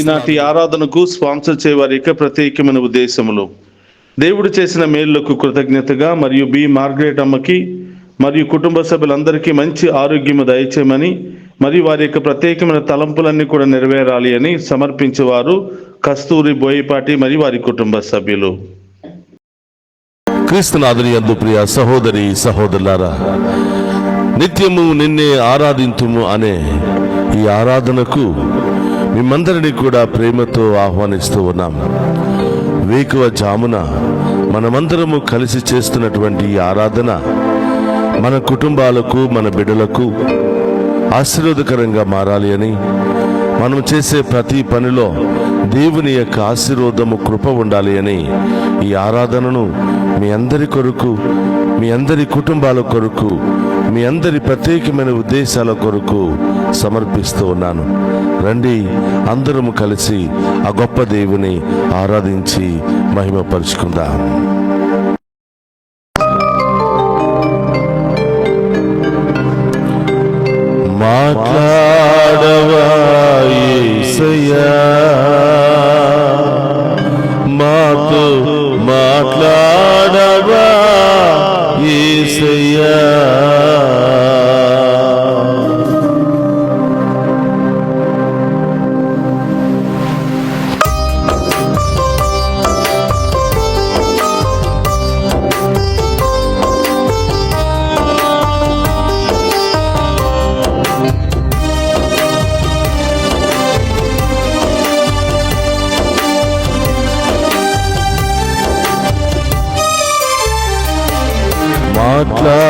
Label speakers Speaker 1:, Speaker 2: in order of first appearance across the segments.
Speaker 1: ఈనాటి ఆరాధనకు స్పాన్సర్ చేయవారి యొక్క ప్రత్యేకమైన ఉద్దేశములు దేవుడు చేసిన మేలులకు కృతజ్ఞతగా మరియు బి మార్గరెట్ అమ్మకి మరియు కుటుంబ సభ్యులందరికీ మంచి ఆరోగ్యము దయచేయమని మరియు వారి యొక్క ప్రత్యేకమైన తలంపులన్నీ కూడా నెరవేరాలి అని సమర్పించేవారు కస్తూరి బోయపాటి మరియు వారి కుటుంబ సభ్యులు.
Speaker 2: క్రీస్తునాథుని యందు ప్రియ సహోదరి సహోదరులారా, నిత్యము నిన్నే ఆరాధింతుము అనే ఈ ఆరాధనకు మిమ్మందరినీ కూడా ప్రేమతో ఆహ్వానిస్తూ ఉన్నాం. వేకువ జామున మనమందరము కలిసి చేస్తున్నటువంటి ఈ ఆరాధన మన కుటుంబాలకు మన బిడ్డలకు ఆశీర్వాదకరంగా మారాలి అని, మనం చేసే ప్రతి పనిలో దేవుని యొక్క ఆశీర్వాదము కృప ఉండాలి అని ఈ ఆరాధనను మీ అందరి కొరకు, మీ అందరి కుటుంబాల కొరకు, మీ అందరి ప్రత్యేకమైన ఉద్దేశాల కొరకు సమర్పిస్తూ ఉన్నాను. రండి, అందరము కలిసి ఆ గొప్ప దేవుని ఆరాధించి మహిమపరుచుకుందాం. మాట్లాడవా యేసయ్యా, మాతో మాట్లాడవా యేసయ్యా.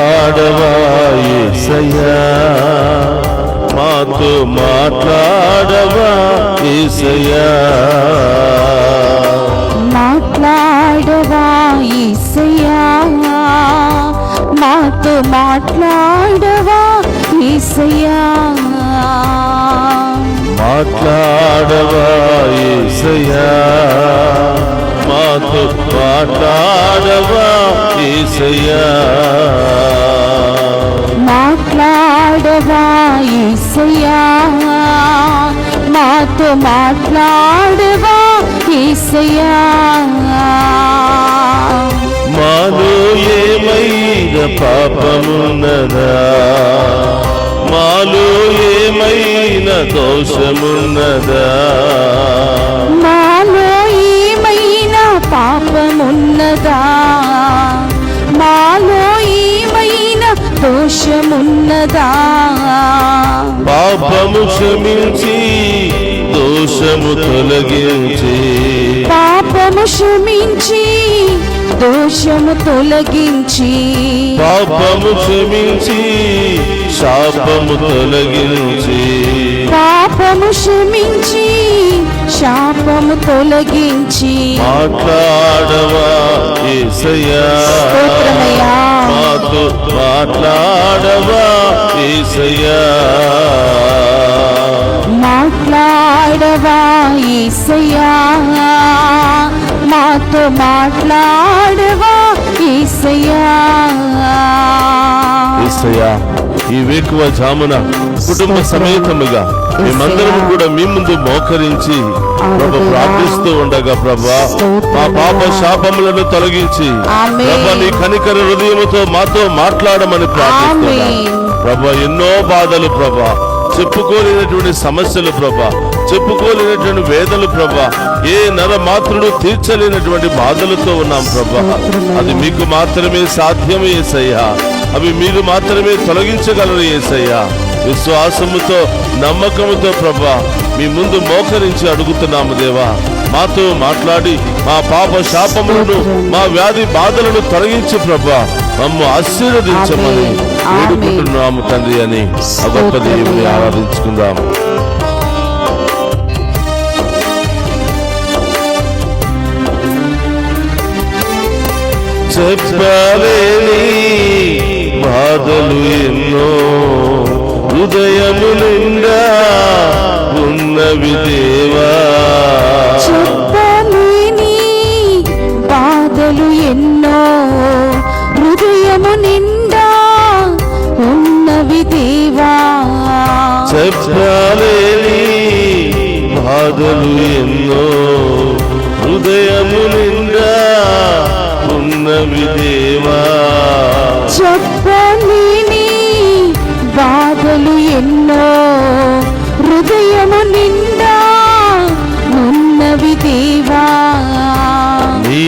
Speaker 2: మాట్లాడవా యేసయ్యా, మాతో మాట్లాడవా యేసయ్యా.
Speaker 3: మాట్లాడవా యేసయ్యా, మాతో మాట్లాడవా యేసయ్యా.
Speaker 2: మాట్లాడవా యేసయ్యా, మాతో మాట్లాడవా యేసయ్యా.
Speaker 3: మాట్లాడవా యేసయ్యా, మాతో మాట్లాడవా యేసయ్యా.
Speaker 2: మాలో ఏమైనా పాపమున్నదా, మాలో ఏమైనా దోషమున్నదా,
Speaker 3: మాలో ఏమైనా పాపమున్నదా, మాలో ఏమైనా దోషమున్నదా.
Speaker 2: పాపము క్షమించి దోషము తొలగించి,
Speaker 3: పాపము క్షమించి దోషము తొలగించి,
Speaker 2: పాపము క్షమించి శాపము తొలగించి,
Speaker 3: పాపము క్షమించి శాపము తొలగించి.
Speaker 2: మాట్లాడవా యేసయ్యా,
Speaker 3: స్తోత్రమయ్యా.
Speaker 2: మాతో మాట్లాడవా యేసయ్యా.
Speaker 3: మాట్లాడవా యేసయ్యా, మాతో మాట్లాడవా యేసయ్యా.
Speaker 2: యేసయ్యా, ఈ వేకువ జామున కుటుంబ సమేతముగా మేమందరం కూడా మీ ముందు మోకరించి ప్రభు ప్రార్థిస్తూ ఉండగా, ప్రభా మా పాప శాపములను తొలగించి ప్రభా నీ కనికర హృదయముతో మాతో మాట్లాడమని ప్రార్థిస్తున్నా. ప్రభా ఎన్నో బాధలు ప్రభా, చెప్పుకోలేనటువంటి సమస్యలు ప్రభా, చెప్పుకోలేనటువంటి వేదనలు ప్రభా, ఏ నర మాత్రుడు తీర్చలేనటువంటి బాధలతో ఉన్నాం ప్రభా. అది మీకు మాత్రమే సాధ్యమే యేసయ్యా, అవి మీరు మాత్రమే తొలగించగలరు యేసయ్యా. విశ్వాసముతో నమ్మకముతో ప్రభా మీ ముందు మోకరించి అడుగుతున్నాము దేవా. మాతో మాట్లాడి మా పాప శాపములను, మా వ్యాధి బాధలను తొలగించి ప్రభా మమ్ము ఆశీర్వదించమని వేడుకుంటున్నాము తండ్రి అని ఆ గొప్ప దేవుని ఆరాధించుకుందాం. చెప్పలేని బాధలు ఎన్నో హృదయము నిండా ఉన్నవి దేవా,
Speaker 3: చెప్పలేని బాధలు ఎన్నో హృదయము నిండా ఉన్నవి దేవా.
Speaker 2: చెప్పలేని బాధలు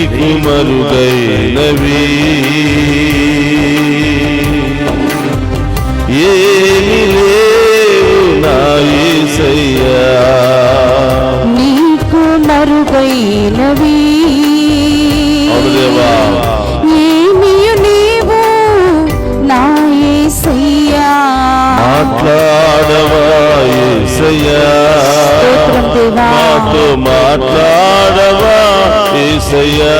Speaker 2: నీకు మరుగైనవి ఏమి లేవు నా యేసయ్యా,
Speaker 3: నీకు మరుగైనవి
Speaker 2: అవును దేవా,
Speaker 3: ఏమియు నీవు నా యేసయ్యా.
Speaker 2: మాట్లాడవా యేసయ్యా,
Speaker 3: స్తోత్రం దేవా.
Speaker 2: మాతో మాట్లాడవా యేసయ్యా,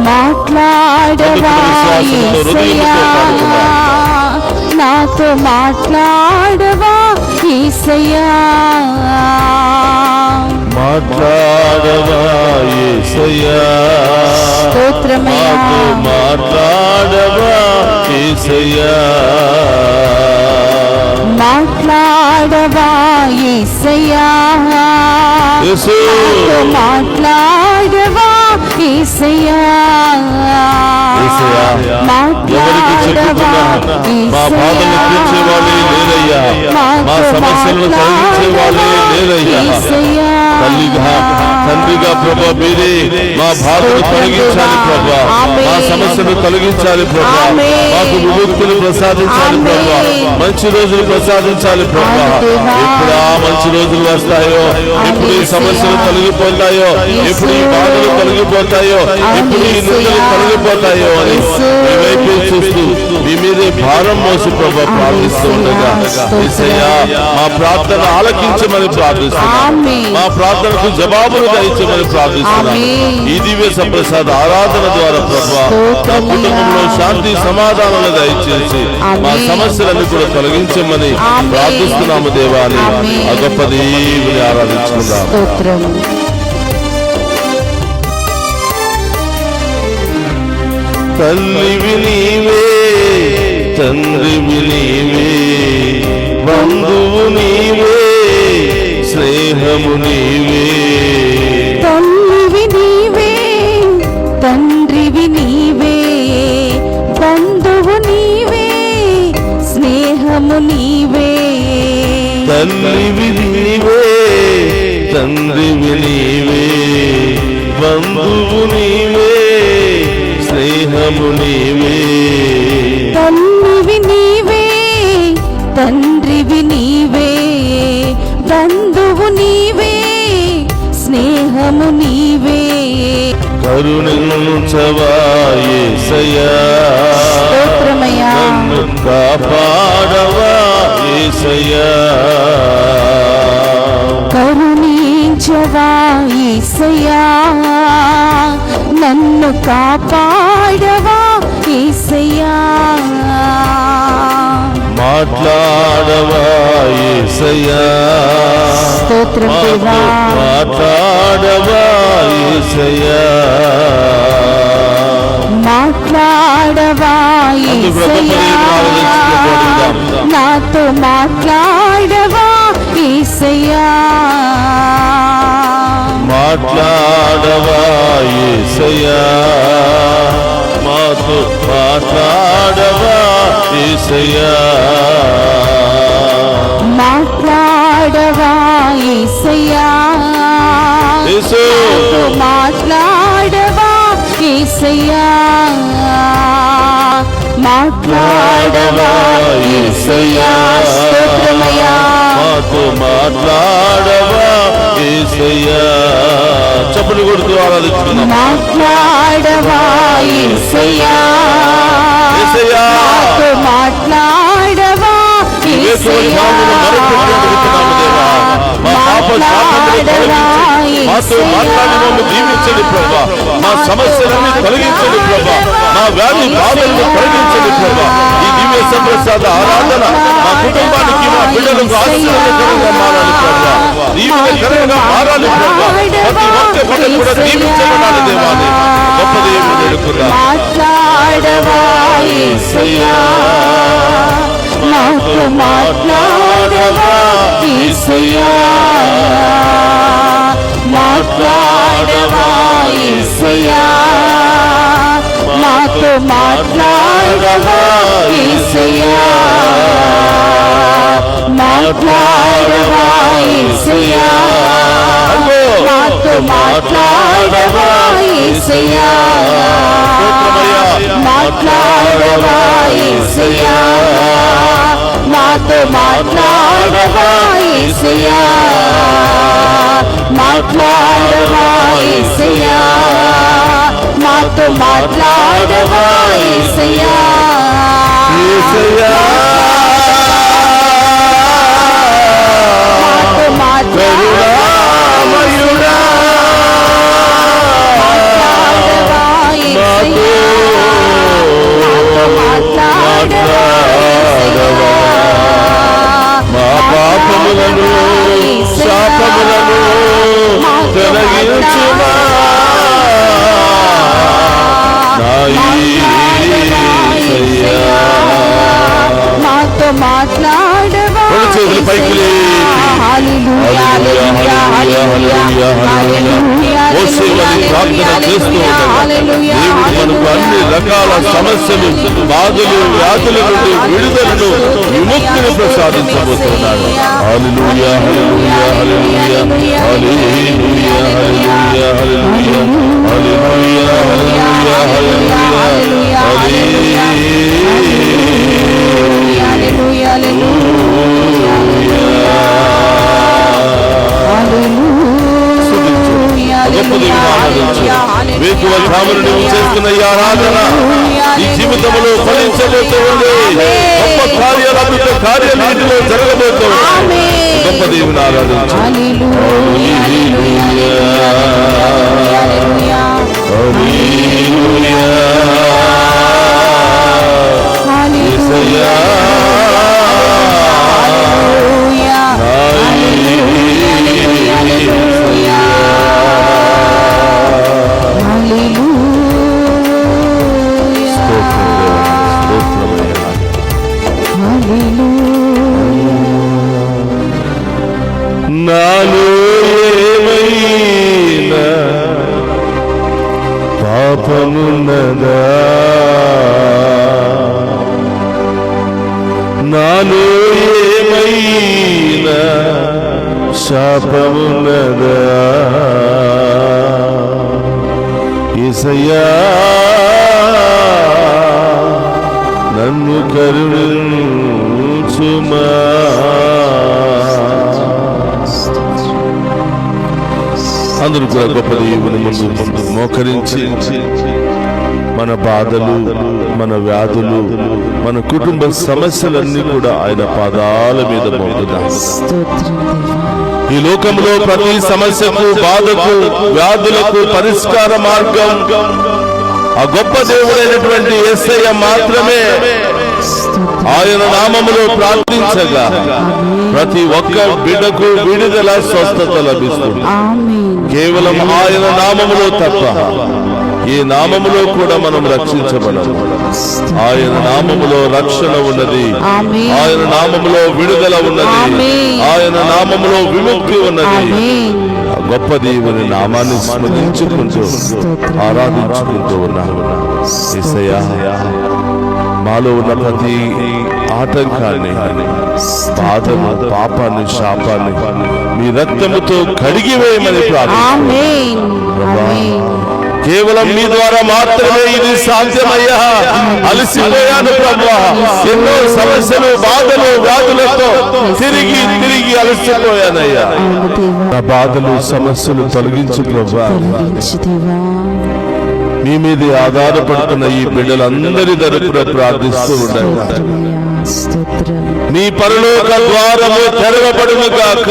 Speaker 3: మాట్లాడవా యేసయ్యా, నాతో మాట్లాడవా యేసయ్యా.
Speaker 2: మాట్లాడవా యేసయ్యా,
Speaker 3: స్తోత్రమయ్యా.
Speaker 2: మాతో మాట్లాడవా యేసయ్యా,
Speaker 3: మాట్లాడవా యేసయ్యా,
Speaker 2: యేసు.
Speaker 3: నాతో మాట్లాడవా యేసయ్యా.
Speaker 2: యేసయ్యా, ఎవరికి చెప్పుకున్నా మా బాధలు తీర్చే వాళ్ళే లేరయ్యా, మా సమస్యలను తొలగించే వాళ్ళే లేరయ్యా. తల్లిగా తండ్రిగా ప్రభా మీరే మా బాధలు తొలగించాలి ప్రభా, మా సమస్యను తొలగించాలి ప్రభా, మాకు విముక్తిని ప్రసాదించాలి ప్రభా, మంచి రోజులు ప్రసాదించాలి ప్రభా. ఎప్పుడు ఆ మంచి రోజులు వస్తాయో, ఎప్పుడు ఈ సమస్యలు తొలగిపోతాయో, ఎప్పుడు ఈ బాధలు తొలగిపోతాయో, ఎప్పుడు ఈ నిందలు తొలగిపోతాయో అని మీ వైపే చూస్తూ మీ మీదే భారం మోసి ప్రభా ప్రార్థిస్తూ ఉండగా యేసయ్యా మా ప్రార్థన ఆలకించమని ప్రార్థిస్తున్నాం, మా ప్రార్థనకు జవాబును దయచేయమని ప్రార్థిస్తున్నాం. ఈ దివ్య సంప్రసాద ఆరాధన ద్వారా ప్రభా నా కుటుంబంలో శాంతి సమాధానాలు దయచేసి మా సమస్యలను కూడా తొలగించమని ప్రార్థిస్తున్నాము దేవాని. ఆ గొప్ప దేవుని ఆరాధించుకుందాం. తల్లివి నీవే, తండ్రివి నీవే, బంధువు నీవే, స్నేహము నీవే.
Speaker 3: తల్లివి నీవే, తండ్రివి నీవే, బంధువు నీవే, స్నేహము నీవే.
Speaker 2: తల్లివి నీవే, తండ్రివి నీవే, బంధువు నీవే, స్నేహము నీవే.
Speaker 3: తల్లివి నీవే, తండ్రివి నీవే, బంధువు నీవే, స్నేహము నీవే.
Speaker 2: కరుణించవా యేసయ్యా,
Speaker 3: స్తోత్రమయ్యా.
Speaker 2: నన్ను కాపాడవా యేసయ్యా,
Speaker 3: కరుణించవా యేసయ్యా, నన్ను కాపాడవా యేసయ్యా.
Speaker 2: మాట్లాడవా యేసయ్యా,
Speaker 3: స్తోత్రం దేవా.
Speaker 2: మాట్లాడవా యేసయ్యా,
Speaker 3: మాట్లాడవా యేసయ్యా, నాతో మాట్లాడవా యేసయ్యా.
Speaker 2: మాట్లాడవా యేసయ్యా, మాతో మాట్లాడవా యేసయ్యా,
Speaker 3: మాట్లాడవా యేసయ్యా, నాతో మాట్లాడవా యేసయ్యా. మాట్లాడవా యేసయ్యా. స్తోత్రమయ్యా.
Speaker 2: మాతో మాట్లాడవా యేసయ్యా. చప్పట్లు కొడుతూ ఆరాధించుకుందాం.
Speaker 3: మాట్లాడవా యేసయ్యా,
Speaker 2: యేసయ్యా,
Speaker 3: నాతో మాట్లాడవా యేసయ్యా.
Speaker 2: మా పాప శాపములను తొలగించి మాతో మాట్లాడి మమ్మల్ని దీవించండి ప్రభా, మా సమస్యలన్నీ తొలగించండి ప్రభా, మా వ్యాధి బాధలను తొలగించండి ప్రభా. ఈ దివ్య సంప్రసాద ఆరాధన మా కుటుంబానికి మా బిడ్డలకు ఆశీర్వాదకరంగా మారాలి ప్రభా, దీవెనకరంగా మారాలి ప్రభా. ప్రతి ఒక్క బిడ్డ కూడా దీవించబడాలి దేవాన్ని. గొప్ప దేవుని వేడుకున్నాం.
Speaker 3: మాట్లాడవా యేసయ్యా, నాతో మాట్లాడవా యేసయ్యా. మాట్లాడవా యేసయ్యా, నాతో మాట్లాడవా యేసయ్యా. మాట్లాడవా యేసయ్యా, నాతో మాట్లాడవా మాట్లాడవా యేసయ్యా మాట్లాడవా యేసయ్యా మాతో మాట్లాడవా యేసయ్యా మాట్లాడవా యేసయ్యా మాతో మాట్లాడవా యేసయ్యా మాతో
Speaker 2: కరుణామయుడా
Speaker 3: మాట్లాడవా యేసయ్యా మాతో మాట్లాడవా యేసయ్యా
Speaker 2: మా పాపములను శాపములను తొలగించుమా
Speaker 3: మాతో మాట్లాడవా
Speaker 2: చేతులు పైకి ప్రార్థన చేస్తూ మనకు అన్ని రకాల సమస్యలు బాధలు వ్యాధుల నుండి విడుదలను విముక్తిని ప్రసాదించబోతున్నాడు. హల్లెలూయా హల్లెలూయా హల్లెలూయా హల్లెలూయా హల్లెలూయా హల్లెలూయా హల్లెలూయా హల్లెలూయా హల్లెలూయా చేస్తున్న ఈ ఆరాధన ఈ జీవితంలో ఫలించబోతుంది. గొప్ప కార్యాలు అద్భుత కార్యాలు ఇంటిలో జరగబోతుంది. గొప్ప దేవుని ఆరాధించండి. నాలో ఏమైనా పాపమున్నదా, నాలో ఏమైనా శాపమున్నదా, యేసయ్యా నన్ను కరుణించుమా. అందరూ కూడా గొప్ప దేవుని ముందు మోకరించి మన బాధలు, మన వ్యాధులు, మన కుటుంబ సమస్యలన్నీ కూడా ఆయన పాదాల మీద మోపుదాం. ఈ లోకంలో ప్రతి సమస్యకు, బాధకు, వ్యాధులకు పరిష్కార మార్గం ఆ గొప్ప దేవుడైనటువంటి యేసయ్య మాత్రమే. ఆయన నామములో ప్రార్థించగా ప్రతి ఒక్క బిడ్డకు విడుదల, స్వస్థత లభిస్తుంది. కేవలం ఆయన నామములో తప్ప ఈ నామములో కూడా మనం రక్షించబడము. ఆయన నామములో రక్షణ ఉన్నది, ఆయన నామములో విడుదల ఉన్నది, ఆయన నామములో విముక్తి ఉన్నది. గొప్ప దేవుని నామాన్ని స్మరించుకుంటూ ఆరాధించుకుంటూ ఉన్నాము. యేసయ్యా మాలో ఉన్న ప్రతి ఆటంకాన్ని, బాధను, పాపాన్ని, శాపాన్ని మీ రక్తముతో కడిగివేయమని ప్రార్థిస్తున్నాము. కేవలం మీ ద్వారా మాత్రమే ఇది సాధ్యమయ్యా. అలసిపోయాను ప్రభువా, ఎన్నో సమస్యలు, బాధలు, వ్యాధులతో తిరిగి తిరిగి అలసిపోయానయ్యా. నా బాధలు, సమస్యలు తొలగించు ప్రభువా. మీ మీద ఆధారపడుతున్న ఈ బిడ్డలందరి తరపున ప్రార్థిస్తూ ఉండగా నీ పరలోక ద్వారము తెరవబడును గాక.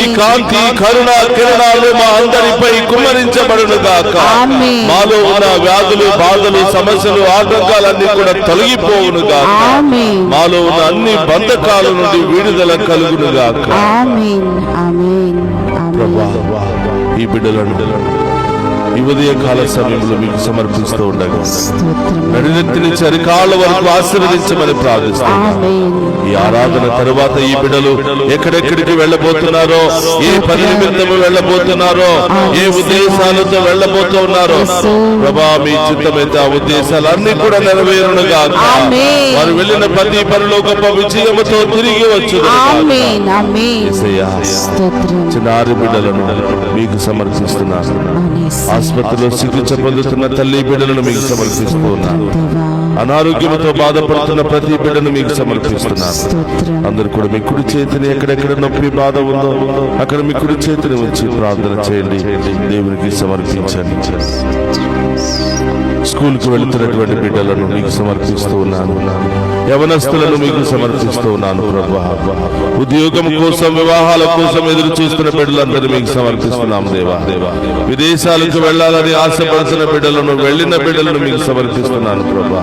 Speaker 2: ఈ కాంతి, కరుణ కిరణాలు మా అందరిపై కుమ్మరించబడును గాక. మాలో ఉన్న వ్యాధులు, బాధలు, సమస్యలు, ఆటంకాలన్నీ కూడా తొలగిపోవును గాక. మాలో ఉన్న అన్ని బంధకాల నుండి విడుదల కలుగును గాక. ఈ బిడ్డలను ఈ ఉదయకాల సమయంలో మీకు సమర్పిస్తూ ఉండగా
Speaker 3: స్తోత్రం.
Speaker 2: నడినెత్తి నుంచి అరికాళ్ళ వరకు ఆశీర్వదించమని ప్రార్థిస్తున్నాను.
Speaker 3: ఆమేన్.
Speaker 2: ఈ ఆరాధన తరువాత ఈ బిడ్డలు ఎక్కడెక్కడికి వెళ్ళబోతున్నారో, ఏ పని నిమిత్తము వెళ్ళబోతున్నారో, ఏ ఉద్దేశాలతో వెళ్ళబోతున్నారో ప్రభా, మీ చిత్తమైతే ఆ ఉద్దేశాలన్నీ కూడా నెరవేరునుగా.
Speaker 3: ఆమేన్.
Speaker 2: వారు వెళ్ళిన ప్రతి పనిలో గొప్ప విజయముతో తిరిగి వచ్చు.
Speaker 3: ఆమేన్. ఆమేన్. స్తోత్రం.
Speaker 2: చిన్నారి బిడ్డలను మీకు సమర్పిస్తున్నాను. ఆసుపత్రిలో చికిత్స పొందుతున్న తల్లి బిడ్డలను మీకు సమర్పిస్తున్నాను. అనారోగ్యంతో బాధపడుతున్న ప్రతి బిడ్డను మీకు సమర్పిస్తున్నాను.
Speaker 3: స్తోత్రం.
Speaker 2: అందరూ కూడా మీ కుడి చేతిని ఎక్కడెక్కడ నొప్పి బాధ ఉందో అక్కడ మీ కుడి చేతిని ఉంచి ప్రార్థన చేయండి, దేవునికి సమర్పించండి. స్కూల్కి వెళుతున్నటువంటి బిడ్డలను మీకు సమర్పిస్తూ ఉన్నాను. యవనస్తులను మీకు సమర్పిస్తూ ఉన్నాను ప్రభా. ఉద్యోగం కోసం, వివాహాల కోసం ఎదురు చూస్తున్న బిడ్డలందరూ మీకు సమర్పిస్తున్నాము దేవా. విదేశాలకు వెళ్ళాలని ఆశపడుతున్న బిడ్డలను, వెళ్ళిన బిడ్డలను మీకు సమర్పిస్తున్నాను ప్రభా.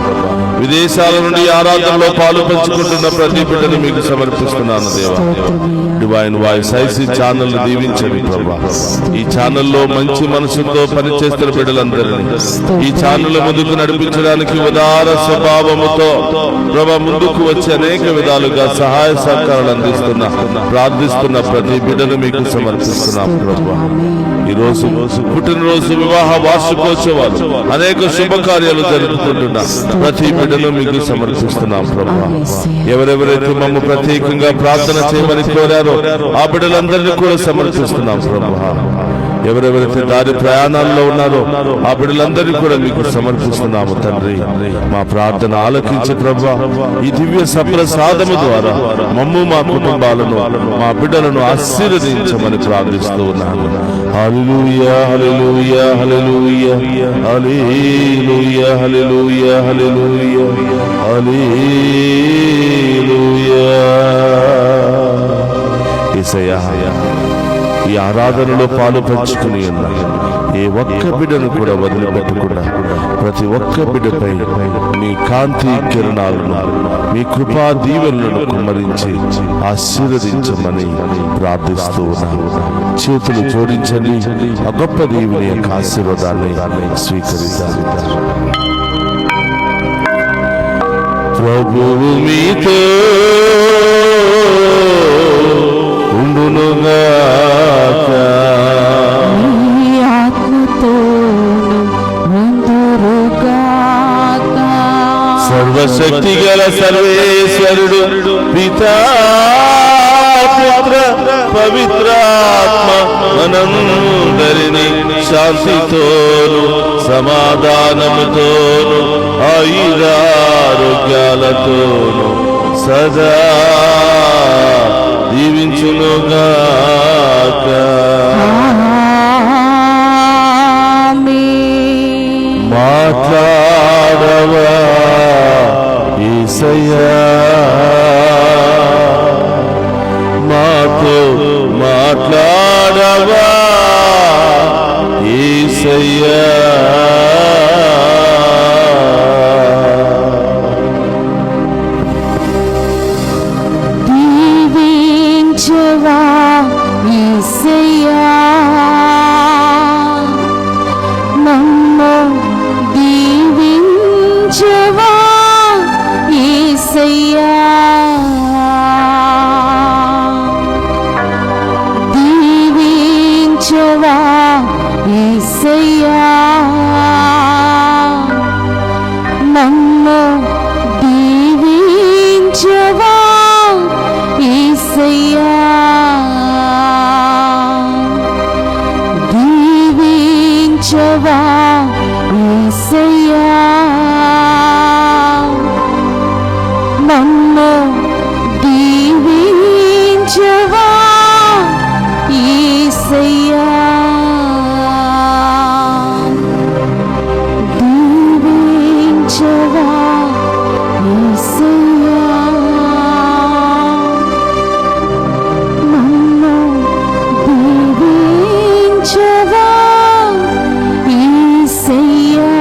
Speaker 2: విదేశాల నుండి ఆరాధనలో పాలు పంచుకుంటున్న ప్రతి బిడ్డను మీకు సమర్పిస్తున్నాను దేవా. డివైన్ వాయిస్ ఐసీ ఛానల్ దీవించండి ప్రభా. ఈ ఛానల్లో మంచి మనసుతో పనిచేస్తున్న బిడ్డలందరినీ ఈ ఛానల్ ముందుకు నడిపించడానికి ఉదార స్వభావముతో ప్రభా ముందుకు వచ్చి అనేక విధాలుగా సహాయ సహకారాలు అందిస్తున్న, ప్రార్థిస్తున్న ప్రతి బిడ్డను మీకు సమర్పిస్తున్నాం ప్రభా. ఈ రోజు పుట్టినరోజు, వివాహ వార్షికోత్సవాలు, అనేక శుభకార్యాలు జరుపుకుంటున్న ప్రతి బిడ్డను మీకు సమర్పిస్తున్నాం ప్రభా. ఎవరెవరైతే మమ్మ ప్రత్యేకంగా ప్రార్థన చేయమని కోరారో ఆ బిడ్డలందరినీ కూడా సమర్పిస్తున్నాం ప్రభా. ఎవరెవరైతే దారి ప్రయాణాల్లో ఉన్నారో ఆ బిడ్డలందరినీ కూడా మీకు సమర్పిస్తున్నాము తండ్రి. మా ప్రార్థన ఆలకించి ప్రభా, ఈ దివ్య సప్రసాదము ద్వారా మమ్ము, మా కుటుంబాలను, మా బిడ్డలను ఆశీర్వదించమని ప్రార్థిస్తూ ఉన్నాను. హల్లెలూయా, హల్లెలూయా, హల్లెలూయా, హల్లెలూయా, హల్లెలూయా, హల్లెలూయా, హల్లెలూయా. యేసయ్యా, ఈ ఆరాధనలో పాలు పంచుకుని ఉన్న ఏ ఒక్క బిడ్డను కూడా వదిలిపెట్టకుండా ప్రతి ఒక్క బిడ్డపై మీ కాంతి కిరణాలను, మీ కృపా దీవెనలను కుమ్మరించి ఆశీర్వదించమని ప్రార్థిస్తూ ఉన్నాను. చేతులు జోడించండి, ఆ గొప్ప దీవెని యొక్క ఆశీర్వాదాన్ని స్వీకరిద్దాం. ప్రభువు మీతో ఉండునుగాక,
Speaker 3: నీ ఆత్మతోను ఉందురుగాక.
Speaker 2: సర్వశక్తి గల సర్వేశ్వరుడు పితా, పుత్ర, పవిత్రాత్మ మనందరినీ శాంతితోను సమాధానముతోను ఆయురారోగ్యాలతోను సదా దీవించునుగాక.
Speaker 3: ఆమేన్.
Speaker 2: మాట్లాడవా యేసయ్యా, మాతో మాట్లాడవా యేసయ్యా.
Speaker 3: దీవించవా యేసయ్యా, నన్ను దీవించవా యేసయ్యా. దీవించవా యేసయ్యా, నన్ను దీవించవా యేసయ్యా. దీవించవా యేసయ్యా, నన్ను దీవించవా యేసయ్యా. దీవించవా యేసయ్యా, నన్ను దీవించవా యేసయ్యా.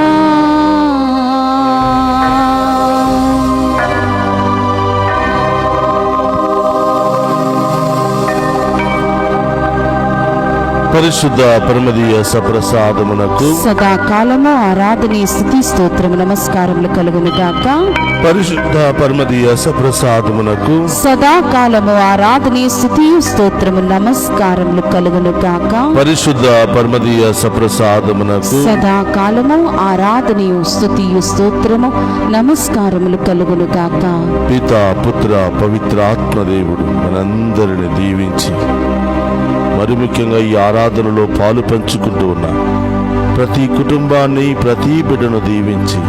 Speaker 2: పరిశుద్ధ పరమదీయ సప్రసాదమునకు
Speaker 3: సదాకాలము ఆరాధన స్తుతి స్తోత్రము నమస్కారములు కలుగును గాక.
Speaker 2: పరిశుద్ధ పరమదీయ సప్రసాదమునకు
Speaker 3: సదాకాలము ఆరాధన స్తుతి స్తోత్రము నమస్కారములు కలుగును గాక.
Speaker 2: పరిశుద్ధ పరమదీయ సప్రసాదమునకు
Speaker 3: సదాకాలము ఆరాధనయు స్తుతియు స్తోత్రము నమస్కారములు కలుగును గాక.
Speaker 2: పిత పుత్ర పవిత్రాత్మదేవుడు మనందరిని దీవించి మరి ముఖ్యంగా ఈ ఆరాధనలో పాలు పంచుకుంటూ ఉన్న ప్రతి కుటుంబాన్ని ప్రతి బిడ్డను దీవించి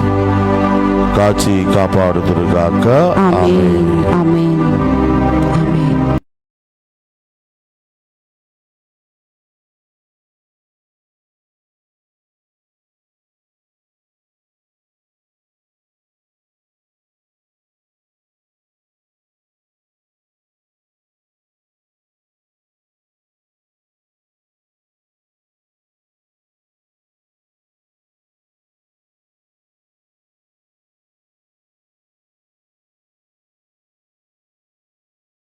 Speaker 2: కాచి కాపాడుదురుగాక. ఆమేన్.
Speaker 3: ఆమేన్. ఆమేన్.